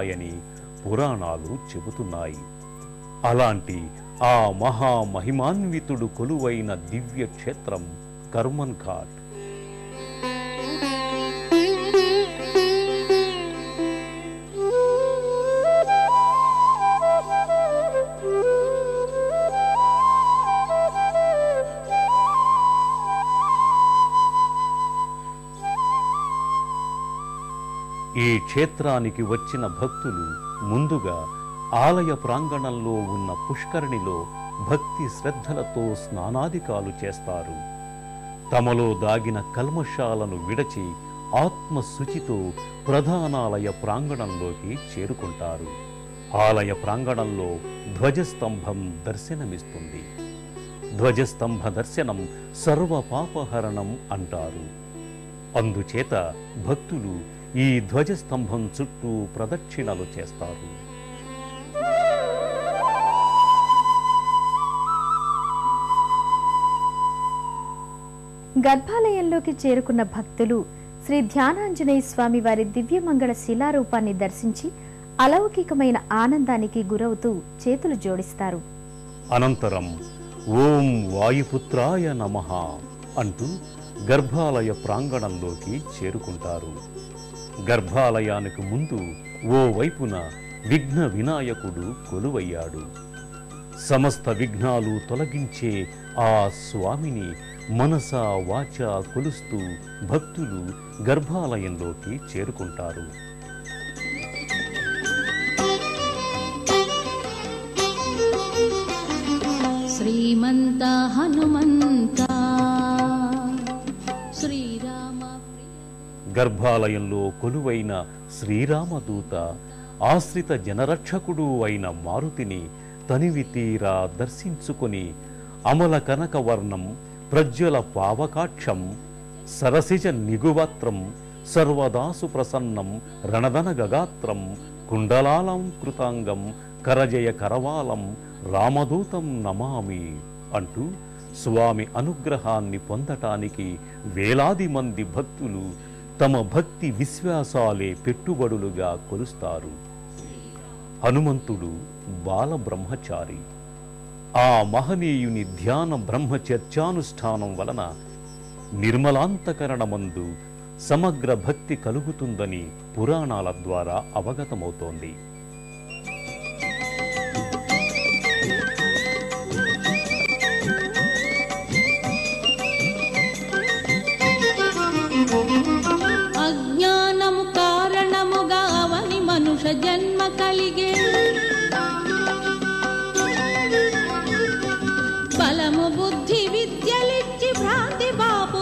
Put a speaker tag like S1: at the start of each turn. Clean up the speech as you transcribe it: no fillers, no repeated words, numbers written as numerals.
S1: అని పురాణాలు చెబుతున్నాయి. అలాంటి ఆ మహామహిమాన్వితుడు కొలువైన దివ్య క్షేత్రం కర్మన్ ఘాట్. ఈ క్షేత్రానికి వచ్చిన భక్తులు ముందుగా ఆలయ ప్రాంగణంలో ఉన్న పుష్కరిణిలో భక్తి శ్రద్ధలతో స్నానాదికాలు చేస్తారు. తమలో దాగిన కల్మషాలను విడచి ఆత్మశుచితో ప్రధానాలయ ప్రాంగణంలోకి చేరుకుంటారు. ఆలయ ప్రాంగణంలో ధ్వజస్తంభం దర్శనమిస్తుంది. ధ్వజస్తంభ దర్శనం సర్వపాపహరణం అంటారు. అందుచేత భక్తులు ఈ ధ్వజస్తంభం చుట్టూ ప్రదక్షిణలు చేస్తారు.
S2: గర్భాలయంలోకి చేరుకున్న భక్తులు శ్రీ ధ్యానాంజనేయ స్వామి వారి దివ్యమంగళ శిలారూపాన్ని దర్శించి అలౌకికమైన ఆనందానికి గురవుతూ చేతులు జోడిస్తారు.
S1: అనంతరం ఓం వాయుపుత్రాయ నమః అంటూ గర్భాలయ ప్రాంగణంలోకి చేరుకుంటారు. గర్భాలయానికి ముందు ఓ వైపున విఘ్న వినాయకుడు కొలువయ్యాడు. సమస్త విఘ్నాలు తొలగించే ఆ స్వామిని మనసా వాచా కొలుస్తూ భక్తులు గర్భాలయంలోకి చేరుకుంటారు.
S3: శ్రీమంత హనుమంత శ్రీరామ.
S1: గర్భాలయంలో కొలువైన శ్రీరామదూత ఆశ్రిత జనరక్షకుడు అయిన మారుతిని తనివి తీరా దర్శించుకొని అమల కనకవర్ణం ప్రజ్వల పావకాక్షం సరసిజ నిగువత్రం సర్వదాసు ప్రసన్నం రణదన గగాత్రం కుండలాలం కృతాంగం కరజయ కరవాలం రామదూతం నమామి అంటూ స్వామి అనుగ్రహాన్ని పొందటానికి వేలాది మంది భక్తులు తమ భక్తి విశ్వాసాలే పెట్టుబడులుగా కొలుస్తారు. హనుమంతుడు బాలబ్రహ్మచారి. ఆ మహనీయుని ధ్యాన బ్రహ్మచర్చానుష్ఠానం వలన నిర్మలాంతకరణమందు సమగ్ర భక్తి కలుగుతుందని పురాణాల ద్వారా అవగతమవుతోంది.
S3: అజ్ఞానము కారణముగా అవని మనుష జన్మ కలిగే బలము బుద్ధి విద్యలిచ్చి భ్రాంతి బాపు